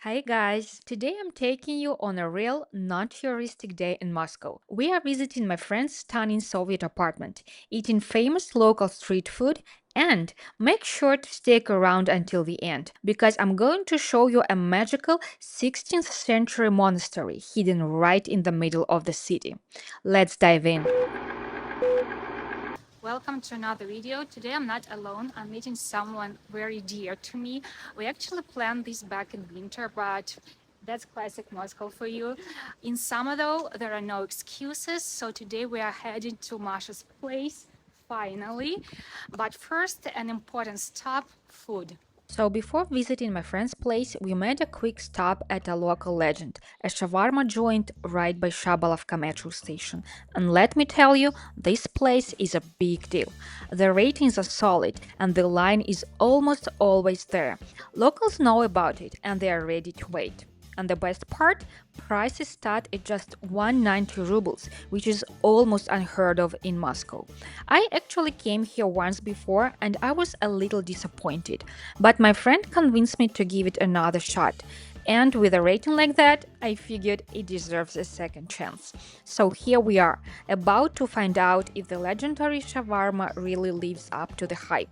Hi guys, today I'm taking you on a real, non touristic day in Moscow. We are visiting my friend's stunning Soviet apartment, eating famous local street food, and make sure to stick around until the end because I'm going to show you a magical 16th century monastery hidden right in the middle of the city. Let's dive in. Welcome to another video. Today I'm not alone. I'm meeting someone very dear to me. We actually planned this back in winter, but that's classic Moscow for you. In summer though, there are no excuses. So today we are heading to Masha's place, finally. But first, an important stop, food. So before visiting my friend's place, we made a quick stop at a local legend, a shawarma joint right by Shabolovka metro station. And let me tell you, this place is a big deal. The ratings are solid and the line is almost always there. Locals know about it and they are ready to wait. And the best part, prices start at just 190 rubles, which is almost unheard of in Moscow. I actually came here once before and I was a little disappointed, but my friend convinced me to give it another shot. And with a rating like that, I figured it deserves a second chance. So here we are, about to find out if the legendary shawarma really lives up to the hype.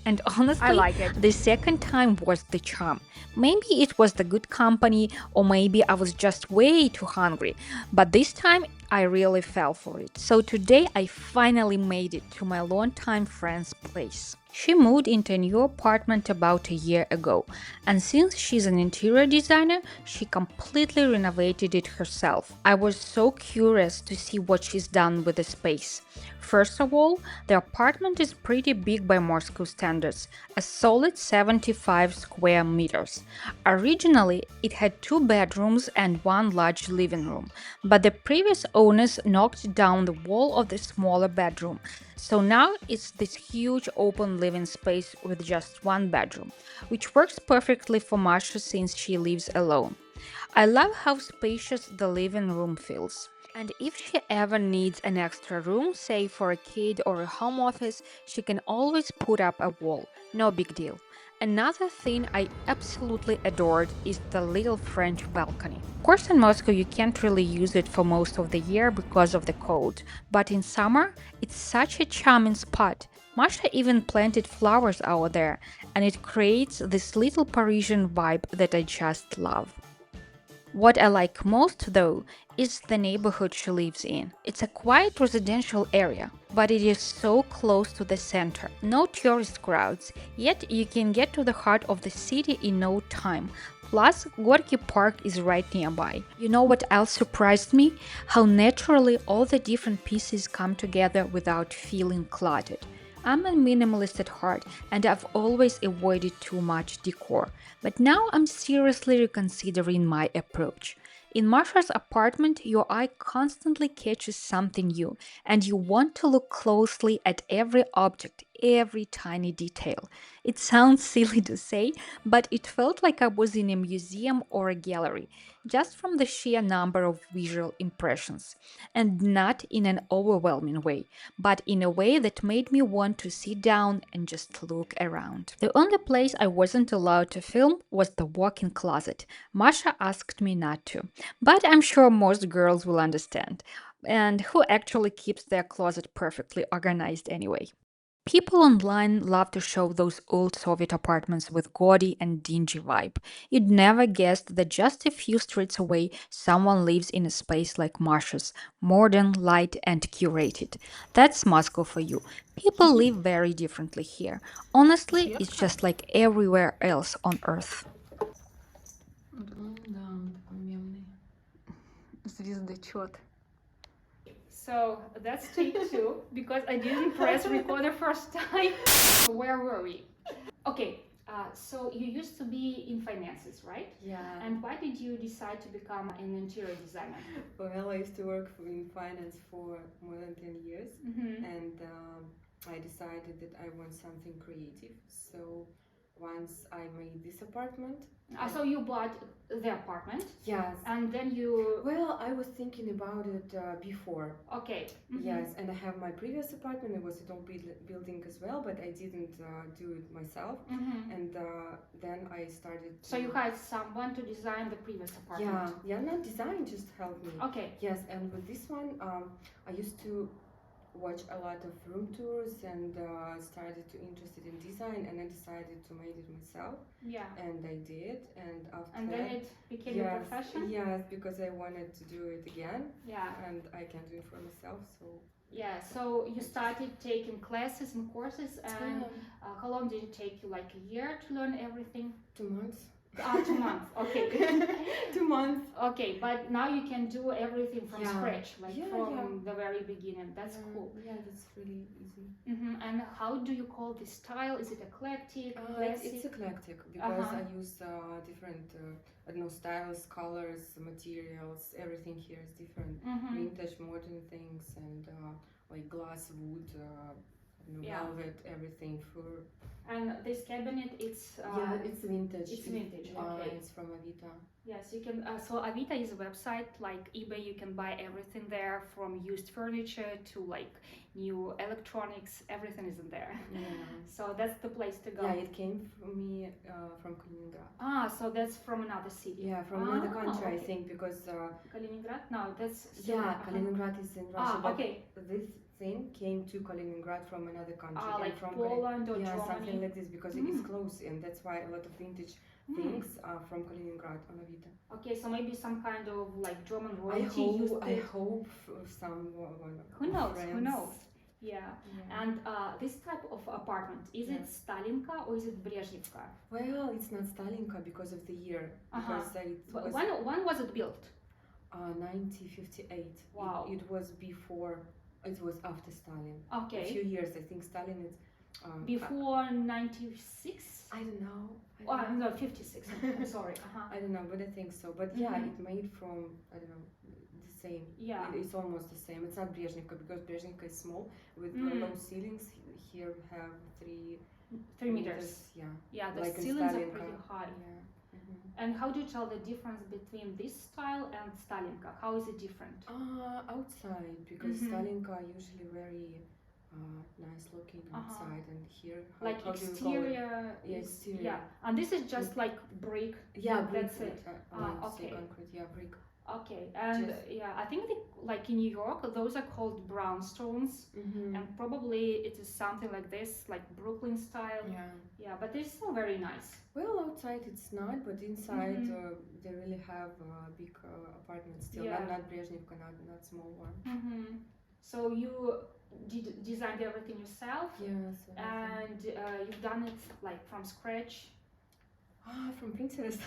And honestly, like it. the second time was the charm. Maybe it was the good company, or maybe I was just way too hungry. But this time, I really fell for it. So today, I finally made it to my longtime friend's place. She moved into a new apartment about a year ago, and since she's an interior designer, she completely renovated it herself. I was so curious to see what she's done with the space. First of all, the apartment is pretty big by Moscow standards, a solid 75 square meters. Originally, it had two bedrooms and one large living room, but the previous owners knocked down the wall of the smaller bedroom. So now it's this huge open living space with just one bedroom, which works perfectly for Masha since she lives alone. I love how spacious the living room feels. And if she ever needs an extra room, say for a kid or a home office, she can always put up a wall. No big deal. Another thing I absolutely adored is the little French balcony. Of course, in Moscow, you can't really use it for most of the year because of the cold, but in summer, it's such a charming spot. Masha even planted flowers out there, and it creates this little Parisian vibe that I just love. What I like most, though, is the neighborhood she lives in. It's a quiet residential area, but it is so close to the center. No tourist crowds, yet you can get to the heart of the city in no time. Plus, Gorky Park is right nearby. You know what else surprised me? How naturally all the different pieces come together without feeling cluttered. I'm a minimalist at heart and I've always avoided too much decor, but now I'm seriously reconsidering my approach. In Marsha's apartment, your eye constantly catches something new, and you want to look closely at every object, every tiny detail. It sounds silly to say, but it felt like I was in a museum or a gallery, just from the sheer number of visual impressions. And not in an overwhelming way, but in a way that made me want to sit down and just look around. The only place I wasn't allowed to film was the walk-in closet. Masha asked me not to, but I'm sure most girls will understand. And who actually keeps their closet perfectly organized anyway? People online love to show those old Soviet apartments with gaudy and dingy vibe. You'd never guess that just a few streets away, someone lives in a space like Marsha's, modern, light, and curated. That's Moscow for you. People live very differently here. Honestly, it's just like everywhere else on Earth. Да, мемный. Звездочет. So that's take two because I didn't press record the first time. Where were we? Okay, so you used to be in finances, right? Yeah. And why did you decide to become an interior designer? Well, I used to work in finance for more than 10 years, Mm-hmm. and I decided that I want something creative. So once I made this apartment. So you bought the apartment? Yes. And then you... Well, I was thinking about it before. Okay. Yes, and I have my previous apartment. It was a tall building as well, but I didn't do it myself. And then I started. So you had someone to design the previous apartment? Yeah, not design, just help me. Okay. Yes, and with this one, I used to watch a lot of room tours and started to interested in design, and I decided to make it myself. Yeah. And I did, and after and then it became a profession. Yes, because I wanted to do it again. Yeah. And I can do it for myself, so. Yeah, so you started taking classes and courses, and how long did it take you? Like a year to learn everything? 2 months. 2 months, okay. 2 months. Okay, but now you can do everything from scratch, like from the very beginning. That's cool. Yeah, that's really easy. And how do you call this style? Is it eclectic, classic? It's eclectic because I use different, I don't know, styles, colors, materials. Everything here is different. Vintage, modern things, and like glass, wood, velvet, everything, fur. And this cabinet, it's it's vintage. It's vintage. Okay. It's from Avita. Yes, you can. So Avita is a website like eBay. You can buy everything there, from used furniture to like new electronics. Everything is in there. Yeah. So that's the place to go. Yeah, it came from me from Kaliningrad. So that's from another city. Yeah, from another country, I think, because. Kaliningrad? No, that's. Still, Kaliningrad is in Russia. Okay. But this thing came to Kaliningrad from another country. Like from Poland or Germany? Something like this, because it is close, and that's why a lot of vintage things are from Kaliningrad on Avita. Okay, so maybe some kind of like German royalty. I hope someone. Who knows? Friends. Who knows? Yeah. And this type of apartment, is it Stalinka or is it Brezhnivka? Well, it's not Stalinka because of the year. Because when was it built? 1958. Wow. It was before. It was after Stalin. Okay. A few years. I think Stalin is. Before 96? I don't know. No, 56. I'm sorry. I don't know, but I think so. But yeah, it made from, I don't know, the same. Yeah. It's almost the same. It's not Brezhnivka because Brezhnivka is small with low ceilings. Here we have 3 meters. Yeah. Yeah, the like ceilings are pretty high. Yeah. And how do you tell the difference between this style and Stalinka? How is it different? Outside, because Stalinka usually very nice looking outside, and here like how exterior. Exterior. Yeah, and this is just like brick. Yeah, brick. That's it. Okay. Concrete. Yeah, brick. Okay, and I think like in New York, those are called brownstones, and probably it is something like this, like Brooklyn style. Yeah, but it's still very nice. Well, outside it's not, but inside they really have big apartments still. Not Brezhnivka, not small one. So you designed everything yourself? Yes. And you've done it like from scratch? From Pinterest.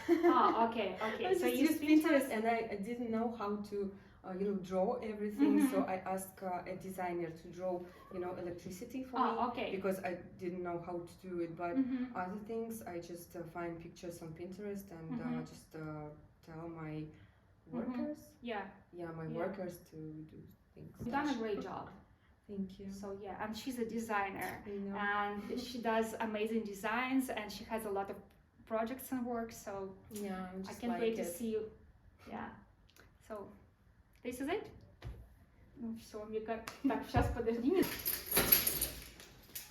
Okay. I just used Pinterest, and I didn't know how to, draw everything. So I asked a designer to draw, electricity for me. Okay. Because I didn't know how to do it. But other things, I just find pictures on Pinterest and just tell my workers. My workers to do things. You've done a great job. Thank you. So and she's a designer, and she does amazing designs, and she has a lot of projects and work, so I can't wait to see you. So this is it. Все, мне как... Так, сейчас подожди.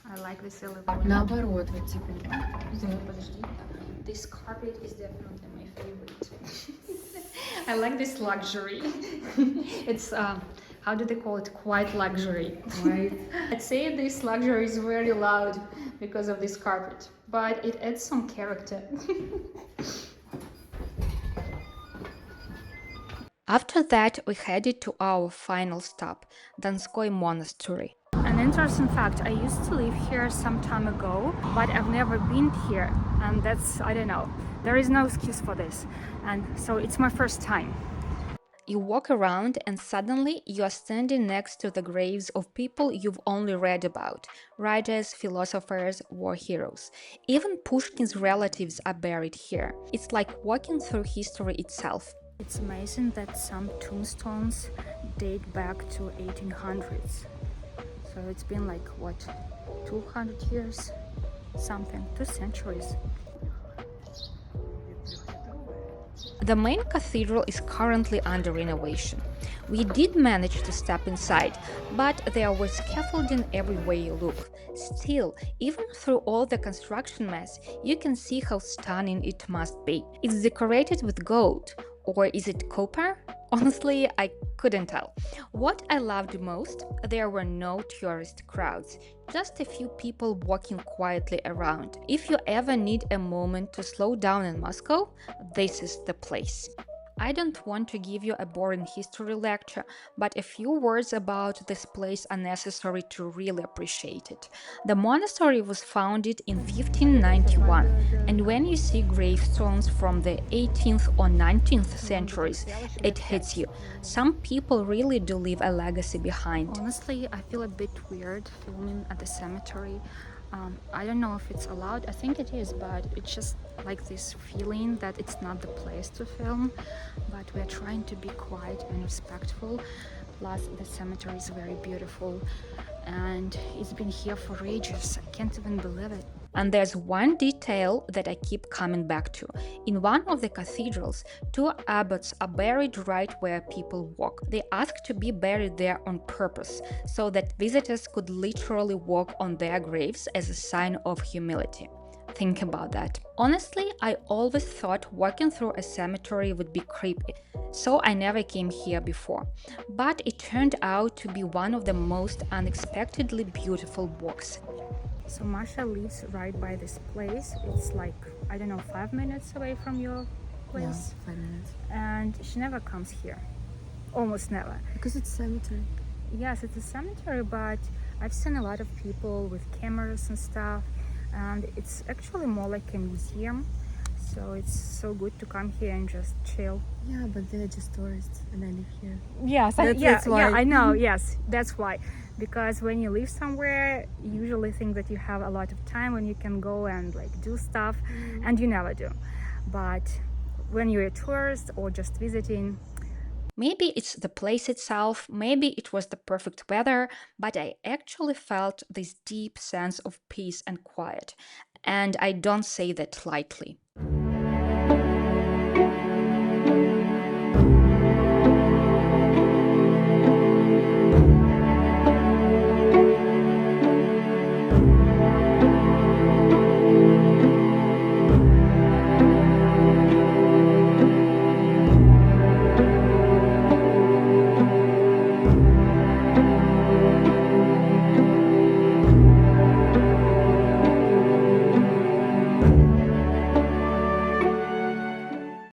I like this elevator. Наоборот, вот типа. Подожди. This carpet is definitely my favorite. I like this luxury. It's how do they call it? Quite luxury. Right. I'd say this luxury is very loud because of this carpet, but it adds some character. After that, we headed to our final stop, Donskoy Monastery. An interesting fact, I used to live here some time ago, but I've never been here, and that's, I don't know, there is no excuse for this, and so it's my first time. You walk around and suddenly you are standing next to the graves of people you've only read about, writers, philosophers, war heroes. Even Pushkin's relatives are buried here. It's like walking through history itself. It's amazing that some tombstones date back to 1800s. So it's been like, what, 200 years? something, 2 centuries. The main cathedral is currently under renovation. We did manage to step inside, but there was scaffolding everywhere you look. Still, even through all the construction mess, you can see how stunning it must be. It's decorated with gold, or is it copper? Honestly, I couldn't tell. What I loved most, there were no tourist crowds, just a few people walking quietly around. If you ever need a moment to slow down in Moscow, this is the place. I don't want to give you a boring history lecture, but a few words about this place are necessary to really appreciate it. The monastery was founded in 1591, and when you see gravestones from the 18th or 19th centuries, it hits you. Some people really do leave a legacy behind. Honestly, I feel a bit weird filming at the cemetery. I don't know if it's allowed. I think it is, but it's just like this feeling that it's not the place to film. But we're trying to be quiet and respectful. Plus, the cemetery is very beautiful, and it's been here for ages. I can't even believe it. And there's one detail that I keep coming back to. In one of the cathedrals, two abbots are buried right where people walk. They asked to be buried there on purpose, so that visitors could literally walk on their graves as a sign of humility. Think about that. Honestly, I always thought walking through a cemetery would be creepy, so I never came here before. But it turned out to be one of the most unexpectedly beautiful walks. So Masha lives right by this place. It's like, I don't know, 5 minutes away from your place. Yeah, 5 minutes. And she never comes here. Almost never. Because it's cemetery. Yes, it's a cemetery, but I've seen a lot of people with cameras and stuff, and it's actually more like a museum. So it's so good to come here and just chill. Yeah, but they're just tourists and I live here. Yes, That's why. yeah, I know. Yes, that's why. Because when you live somewhere, you usually think that you have a lot of time when you can go and like do stuff, and you never do. But when you're a tourist or just visiting, maybe it's the place itself, maybe it was the perfect weather, but I actually felt this deep sense of peace and quiet. And I don't say that lightly.